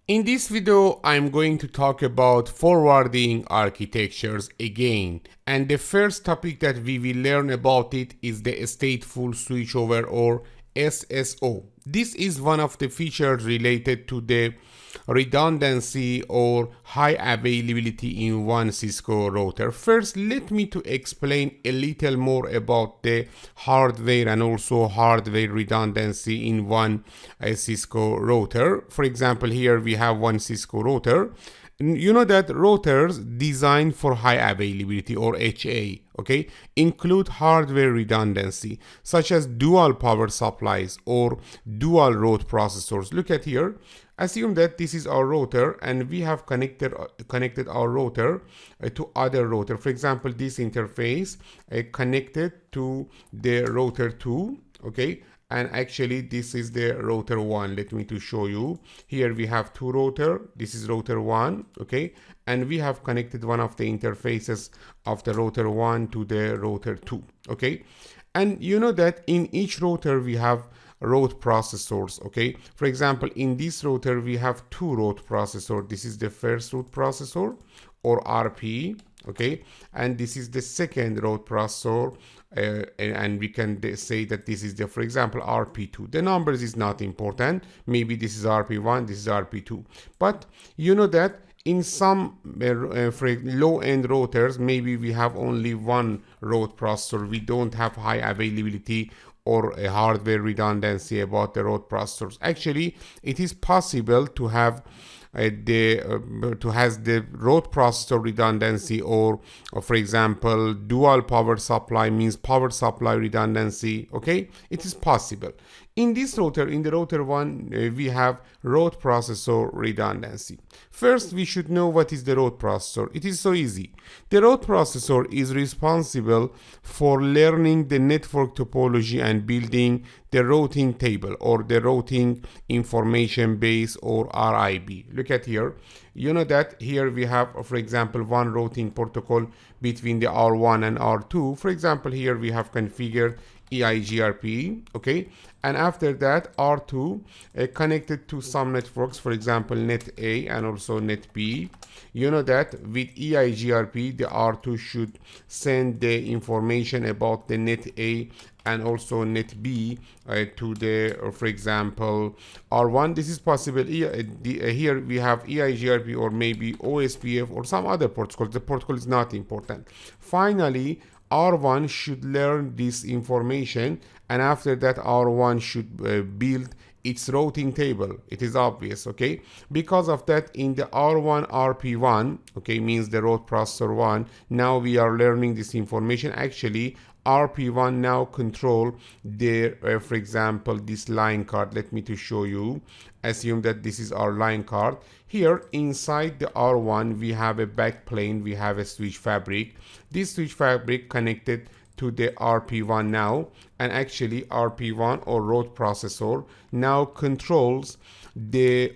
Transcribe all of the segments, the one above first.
In this video, I'm going to talk about forwarding architectures again. And the first topic that we will learn about it is the stateful switchover, or SSO. This is one of the features related to the redundancy or high availability in one Cisco router. First, let me to explain a little more about the hardware and also hardware redundancy in one Cisco router. For example, here we have one Cisco router. You know that routers designed for high availability, or HA, okay, include hardware redundancy such as dual power supplies or dual root processors. Look at here. Assume that this is our router and we have connected our router to other router. For example, this interface connected to the router 2, okay, and actually this is the router 1. Let me to show you. Here we have two router. This is router 1, okay, and we have connected one of the interfaces of the router 1 to the router 2, okay. And you know that in each router we have root processors, okay. For example, in this router we have two root processor. This is the first root processor, or RP, okay, and this is the second root processor, and we can say that this is the, for example, RP2. The numbers is not important. Maybe this is RP1, this is RP2, but you know that in some low-end routers, maybe we have only one root processor. We don't have high availability or a hardware redundancy about the root processors. Actually, it is possible to have the root processor redundancy, or for example, dual power supply means power supply redundancy, okay. It is possible. In this router, in the router 1, we have root processor redundancy. First, we should know what is the root processor. It is so easy. The root processor is responsible for learning the network topology and building the routing table, or the routing information base, or RIB. Look at here. You know that here we have, for example, one routing protocol between the R1 and R2. For example, here we have configured EIGRP, okay, and after that R2 connected to some networks, for example net A and also net B. You know that with EIGRP the R2 should send the information about the net A and also net B to the, for example, R1. This is possible. Here we have EIGRP or maybe OSPF or some other protocol. The protocol is not important. Finally, R1 should learn this information, and after that R1 should build its routing table. It is obvious, okay. Because of that, in the R1 RP1, okay, means the root processor 1, now we are learning this information. Actually RP1 now control the for example, this line card. Let me to show you. Assume that this is our line card. Here inside the R1 we have a backplane, we have a switch fabric. This switch fabric connected to the RP1 now, and actually RP1 or root processor now controls the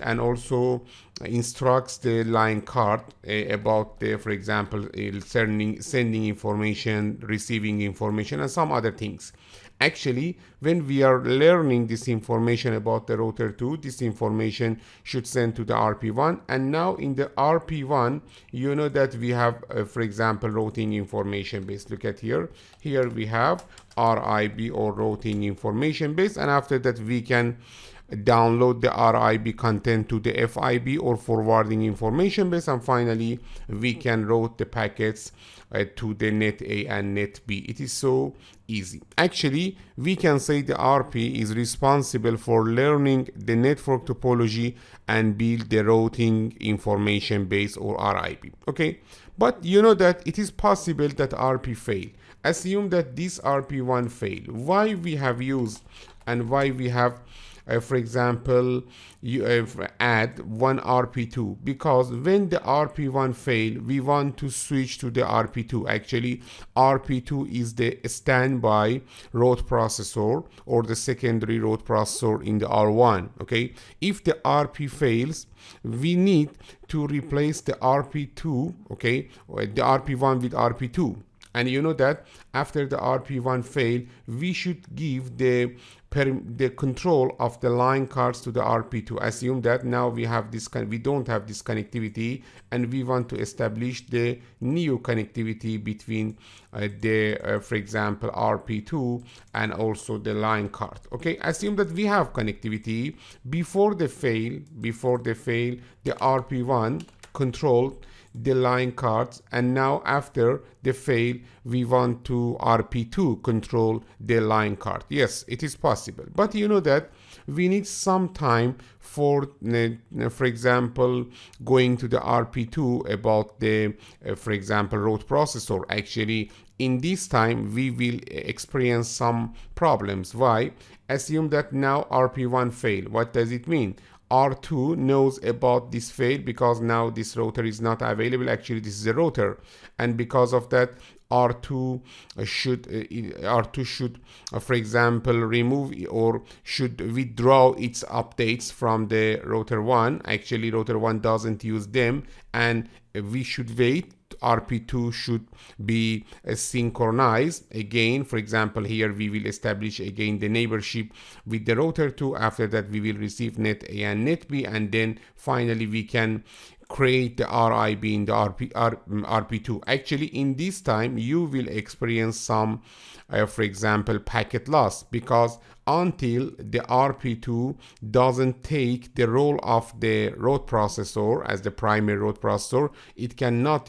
and also instructs the line card about the, for example, sending information, receiving information, and some other things. Actually, when we are learning this information about the router 2, this information should send to the RP1. And now in the RP1, you know that we have, for example, routing information base. Look at here. Here we have RIB, or routing information base, and after that we can download the RIB content to the FIB, or forwarding information base, and finally we can route the packets to the net A and net B. It is so easy. Actually, we can say the RP is responsible for learning the network topology and build the routing information base, or RIB, okay. But you know that it is possible that RP fail. Assume that this RP1 fail. Why we have used and why we have for example, you add one RP2, because when the RP1 fail, we want to switch to the RP2. Actually, RP2 is the standby root processor, or the secondary root processor in the R1, okay. If the RP fails, we need to replace the RP2, okay, the RP1 with RP2. And you know that after the RP1 fail, we should give the control of the line cards to the RP2. Assume that now we have this we don't have this connectivity, and we want to establish the new connectivity between for example, RP2 and also the line card. Okay, assume that we have connectivity before the fail. The RP1 controlled the line cards, and now after the fail we want to RP2 control the line card. Yes, it is possible, but you know that we need some time for example, going to the RP2 about the for example, root processor. Actually, in this time we will experience some problems. Why? Assume that now RP1 fail. What does it mean? R2 knows about this fail because now this router is not available. Actually, this is a router, and because of that, R2 should, for example, remove or should withdraw its updates from the router 1. Actually, router 1 doesn't use them, and we should wait. RP2 should be synchronized again. For example, here we will establish again the neighborship with the router 2. After that, we will receive net A and net B, and then finally we can create the RIB in the RP2. Actually, in this time you will experience some for example, packet loss, because until the RP2 doesn't take the role of the root processor as the primary root processor, it cannot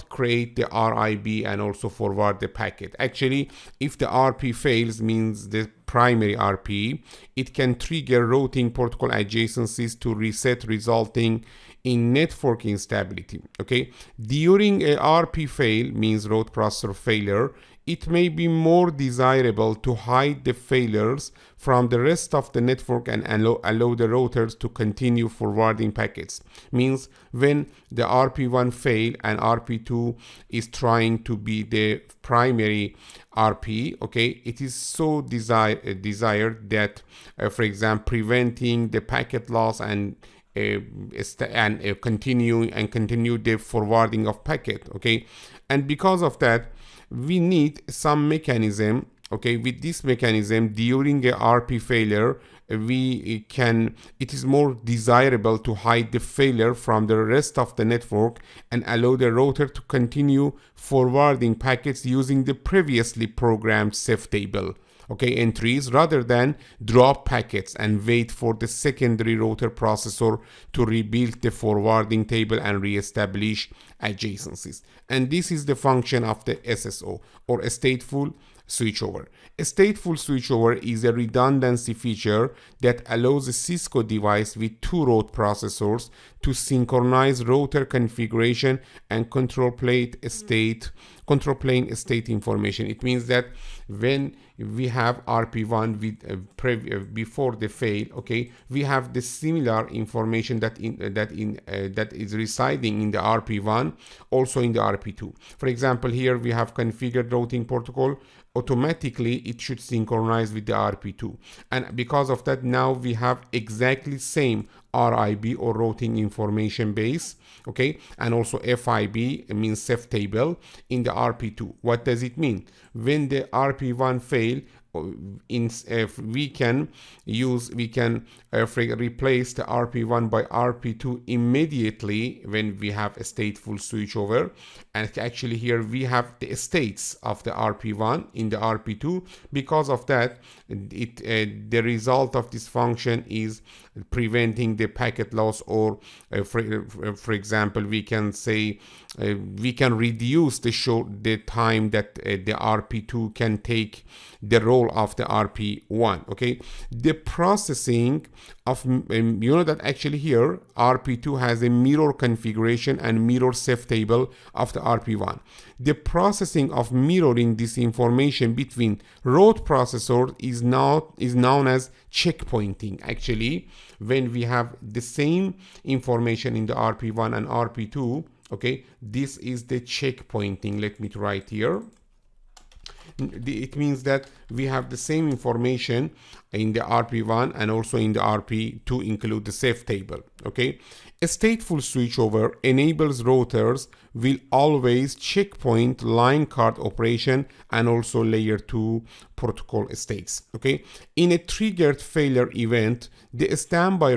create the RIB and also forward the packet. Actually, if the RP fails, means the primary RP, it can trigger routing protocol adjacencies to reset, resulting in network instability. Okay, during a RP fail, means root processor failure, it may be more desirable to hide the failures from the rest of the network and allow the routers to continue forwarding packets. Means when the RP1 fail and RP2 is trying to be the primary RP, okay, it is so desired that, for example, preventing the packet loss and continue the forwarding of packet. Okay, and because of that, we need some mechanism. Okay, with this mechanism, during a RP failure, it is more desirable to hide the failure from the rest of the network and allow the router to continue forwarding packets using the previously programmed safe table, okay, entries, rather than drop packets and wait for the secondary router processor to rebuild the forwarding table and reestablish adjacencies. And this is the function of the SSO, or a stateful switchover. A stateful switchover is a redundancy feature that allows a Cisco device with two root processors to synchronize router configuration and control plane state information. It means that when we have RP1 with before the fail, okay, we have the similar information that is residing in the RP1 also in the RP2. For example, here we have configured routing protocol. Automatically it should synchronize with the RP2, and because of that, now we have exactly same RIB or routing information base, okay, and also FIB, means safe table, in the RP2. What does it mean? When the RP1 fail, we can replace the RP1 by RP2 immediately when we have a stateful switchover. And actually here we have the states of the RP1 in the RP2. Because of that, the result of this function is preventing the packet loss, or for example, we can say we can reduce the time that the RP2 can take the role of the RP1. Okay, the processing of you know that actually here RP2 has a mirror configuration and mirror safe table of the RP1. The processing of mirroring this information between root processors is known as checkpointing. Actually, when we have the same information in the RP1 and RP2, okay, this is the checkpointing. Let me write here. it means that we have the same information in the RP1 and also in the RP to include the safe table. Okay, a stateful switchover enables routers will always checkpoint line card operation and also layer 2 protocol states. Okay, in a triggered failure event, the standby